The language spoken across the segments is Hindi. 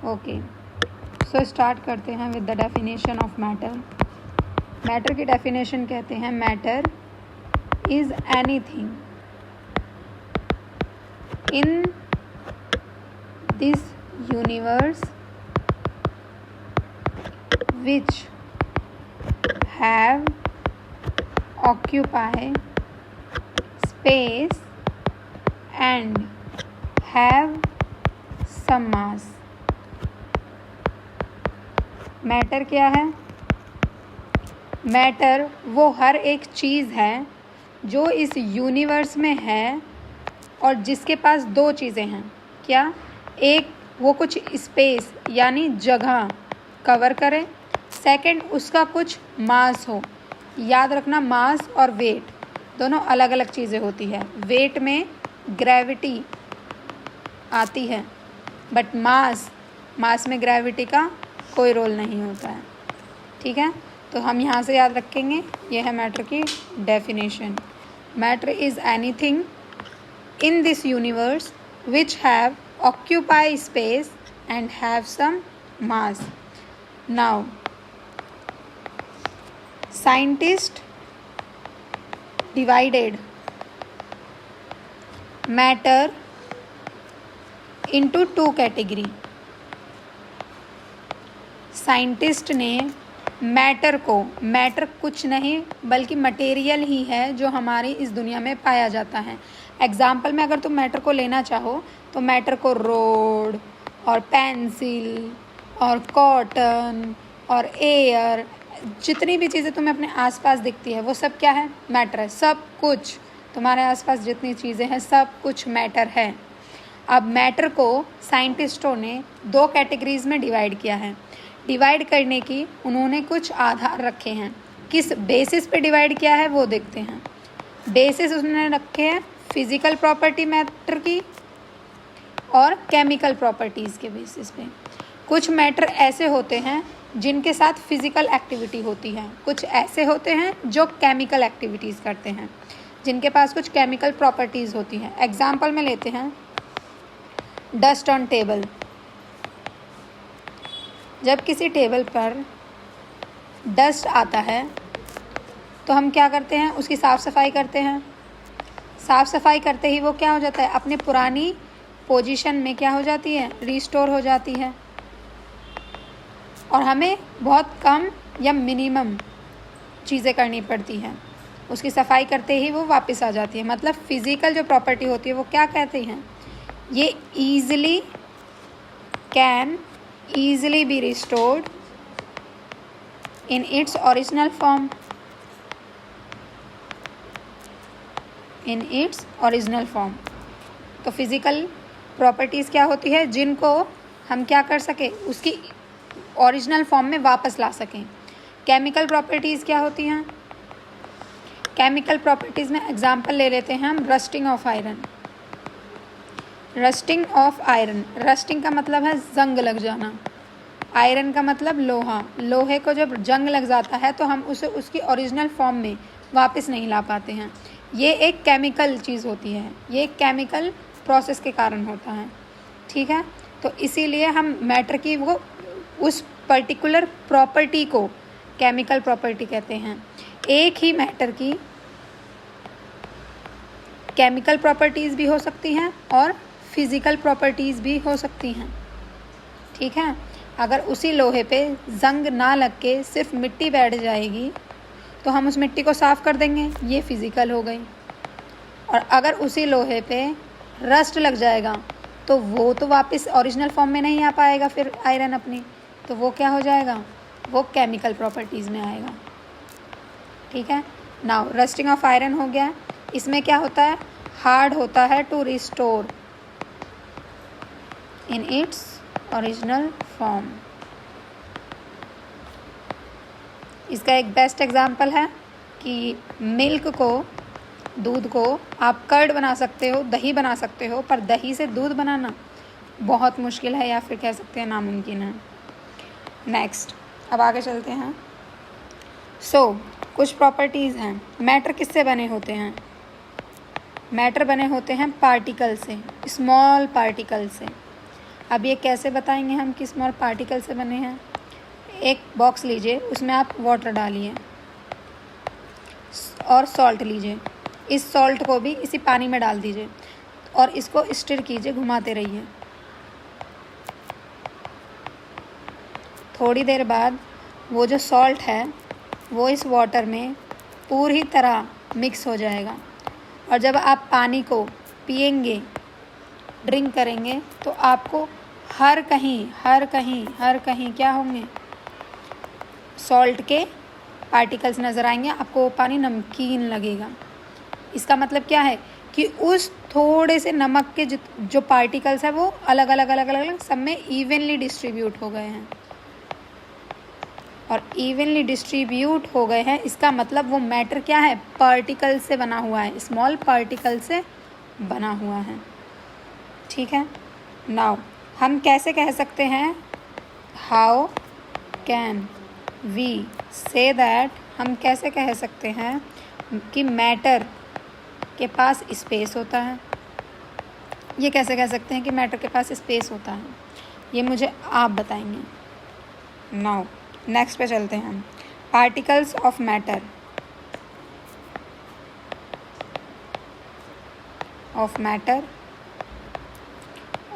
ओके, सो स्टार्ट करते हैं with the definition of matter. Matter की डेफिनेशन कहते हैं matter is anything in this universe which have occupy space and have some mass। Matter क्या है? मैटर वो हर एक चीज़ है जो इस यूनिवर्स में है और जिसके पास दो चीज़ें हैं। क्या? एक, वो कुछ स्पेस यानी जगह कवर करे। सेकंड, उसका कुछ मास हो। याद रखना, मास और वेट दोनों अलग अलग चीज़ें होती है। वेट में ग्रेविटी आती है बट मास में ग्रेविटी का कोई रोल नहीं होता है। ठीक है, तो हम यहाँ से याद रखेंगे, यह है मैटर की definition. Matter is anything in this universe which have occupy space and have some mass. Now scientists divided matter into two category। Scientist ने मैटर कुछ नहीं बल्कि मटेरियल ही है जो हमारी इस दुनिया में पाया जाता है। एग्जाम्पल में अगर तुम मैटर को लेना चाहो तो मैटर को रोड और पेंसिल और कॉटन और एयर, जितनी भी चीज़ें तुम्हें अपने आसपास दिखती है वो सब क्या है? मैटर है। सब कुछ तुम्हारे आसपास जितनी चीज़ें हैं सब कुछ मैटर है। अब मैटर को साइंटिस्टों ने दो कैटेगरीज में डिवाइड किया है। डिवाइड करने की उन्होंने कुछ आधार रखे हैं। किस बेसिस पे डिवाइड किया है वो देखते हैं। बेसिस उन्होंने रखे हैं फिजिकल प्रॉपर्टी मैटर की और केमिकल प्रॉपर्टीज़ के बेसिस पे। कुछ मैटर ऐसे होते हैं जिनके साथ फिजिकल एक्टिविटी होती है, कुछ ऐसे होते हैं जो केमिकल एक्टिविटीज़ करते हैं, जिनके पास कुछ केमिकल प्रॉपर्टीज़ होती हैं। एग्जाम्पल में लेते हैं डस्ट ऑन टेबल। जब किसी टेबल पर डस्ट आता है तो हम क्या करते हैं? उसकी साफ़ सफाई करते हैं। साफ़ सफाई करते ही वो क्या हो जाता है? अपने पुरानी पोजीशन में क्या हो जाती है? रिस्टोर हो जाती है और हमें बहुत कम या मिनिमम चीज़ें करनी पड़ती हैं। उसकी सफाई करते ही वो वापस आ जाती है। मतलब फिज़िकल जो प्रॉपर्टी होती है वो क्या कहते हैं? ये can easily be restored in its original form. तो फिज़िकल प्रॉपर्टीज़ क्या होती है जिनको हम क्या कर सके? उसकी ओरिजिनल फॉर्म में वापस ला सकें। केमिकल प्रॉपर्टीज़ क्या होती हैं? केमिकल प्रॉपर्टीज़ में एग्जांपल ले लेते हैं हम रस्टिंग ऑफ आयरन। रस्टिंग का मतलब है जंग लग जाना। आयरन का मतलब लोहा। लोहे को जब जंग लग जाता है तो हम उसे उसकी ओरिजिनल फॉर्म में वापस नहीं ला पाते हैं। ये एक केमिकल चीज़ होती है, ये एक केमिकल प्रोसेस के कारण होता है। ठीक है, तो इसीलिए हम मैटर की वो उस पर्टिकुलर प्रॉपर्टी को केमिकल प्रॉपर्टी कहते हैं। एक ही मैटर की केमिकल प्रॉपर्टीज़ भी हो सकती हैं और फिज़िकल प्रॉपर्टीज़ भी हो सकती हैं। ठीक है, अगर उसी लोहे पे जंग ना लग के सिर्फ मिट्टी बैठ जाएगी तो हम उस मिट्टी को साफ़ कर देंगे, ये फिज़िकल हो गई। और अगर उसी लोहे पे रस्ट लग जाएगा तो वो तो वापस ओरिजिनल फॉर्म में नहीं आ पाएगा फिर आयरन अपनी, तो वो क्या हो जाएगा? वो केमिकल प्रॉपर्टीज़ में आएगा। ठीक है, नाउ रस्टिंग ऑफ आयरन हो गया। इसमें क्या होता है? हार्ड होता है to restore in its original form. इसका एक बेस्ट एग्जांपल है कि दूध को आप कर्ड बना सकते हो, दही बना सकते हो, पर दही से दूध बनाना बहुत मुश्किल है या फिर कह सकते हैं नामुमकिन है। नेक्स्ट, अब आगे चलते हैं। कुछ प्रॉपर्टीज़ हैं। मैटर किससे बने होते हैं? मैटर बने होते हैं पार्टिकल से, स्मॉल पार्टिकल से। अब ये कैसे बताएंगे हम कि स्मॉल पार्टिकल से बने हैं? एक बॉक्स लीजिए, उसमें आप वाटर डालिए और सॉल्ट लीजिए। इस सॉल्ट को भी इसी पानी में डाल दीजिए और इसको स्टिर कीजिए, घुमाते रहिए। थोड़ी देर बाद वो जो सॉल्ट है वो इस वाटर में पूरी तरह मिक्स हो जाएगा और जब आप पानी को पिएंगे, ड्रिंक करेंगे, तो आपको हर कहीं क्या होंगे? सॉल्ट के पार्टिकल्स नज़र आएंगे। आपको वो पानी नमकीन लगेगा। इसका मतलब क्या है कि उस थोड़े से नमक के जो पार्टिकल्स है वो अलग अलग सब में इवनली डिस्ट्रीब्यूट हो गए हैं और इवनली डिस्ट्रीब्यूट हो गए हैं। इसका मतलब वो मैटर क्या है? पार्टिकल से बना हुआ है, स्मॉल पार्टिकल से बना हुआ है। ठीक है। नाउ हम कैसे कह सकते हैं? How can we say that, हम कैसे कह सकते हैं कि मैटर के पास स्पेस होता है? ये कैसे कह सकते हैं कि मैटर के पास स्पेस होता है? ये मुझे आप बताएंगे। नाउ नेक्स्ट पे चलते हैं हम। Particles of matter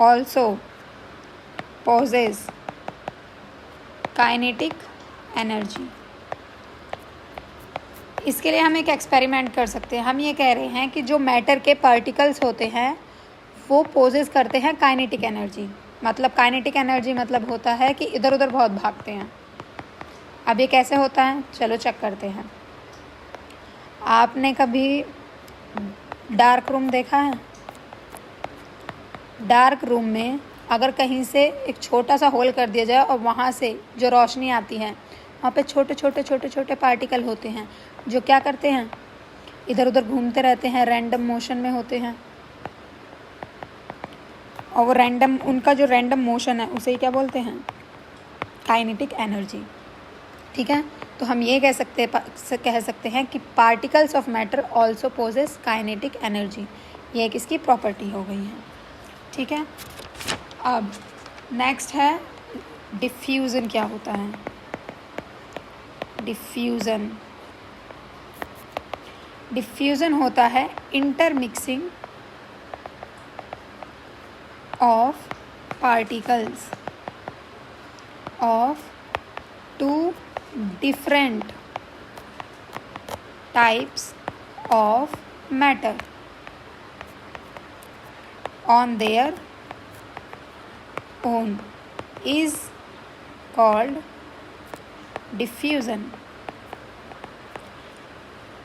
also possess kinetic energy. इसके लिए हम एक एक्सपेरिमेंट कर सकते हैं। हम ये कह रहे हैं कि जो मैटर के पार्टिकल्स होते हैं वो पोजेस करते हैं काइनेटिक एनर्जी। मतलब काइनेटिक एनर्जी मतलब होता है कि इधर उधर बहुत भागते हैं। अब ये कैसे होता है? चलो चेक करते हैं। आपने कभी डार्क रूम देखा है? डार्क रूम में अगर कहीं से एक छोटा सा होल कर दिया जाए और वहाँ से जो रोशनी आती है वहाँ पे छोटे छोटे पार्टिकल होते हैं जो क्या करते हैं? इधर उधर घूमते रहते हैं, रैंडम मोशन में होते हैं। और वो उनका जो रैंडम मोशन है उसे ही क्या बोलते हैं? Kinetic energy. ठीक है। तो हम ये कह सकते हैं कि particles of matter also possess kinetic energy. ये एक इसकी प्रॉपर्टी हो गई है। ठीक है। अब नेक्स्ट है डिफ्यूज़न। क्या होता है डिफ्यूज़न? डिफ्यूज़न होता है intermixing of particles of two different types of matter on their own is called diffusion.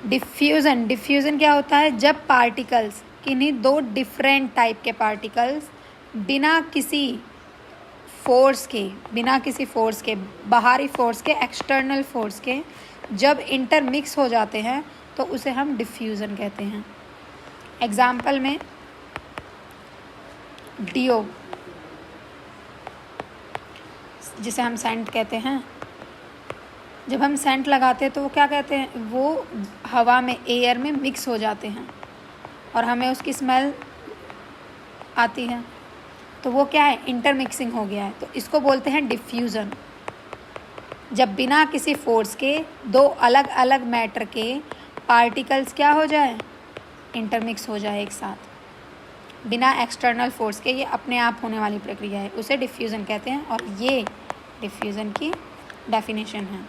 Diffusion क्या होता है? जब पार्टिकल्स, किन्हीं दो डिफरेंट टाइप के पार्टिकल्स बिना किसी फोर्स के, बाहरी फोर्स के, एक्सटर्नल फोर्स के जब इंटरमिक्स हो जाते हैं तो उसे हम डिफ्यूज़न कहते हैं। एग्जाम्पल में डियो, जिसे हम सेंट कहते हैं, जब हम सेंट लगाते हैं तो वो क्या कहते हैं? वो हवा में, एयर में मिक्स हो जाते हैं और हमें उसकी स्मेल आती है। तो वो क्या है? इंटरमिक्सिंग हो गया है। तो इसको बोलते हैं डिफ्यूज़न। जब बिना किसी फोर्स के दो अलग अलग मैटर के पार्टिकल्स क्या हो जाए? इंटरमिक्स हो जाए एक साथ, बिना एक्सटर्नल फोर्स के। ये अपने आप होने वाली प्रक्रिया है, उसे डिफ्यूज़न कहते हैं और ये डिफ्यूज़न की डेफिनेशन है।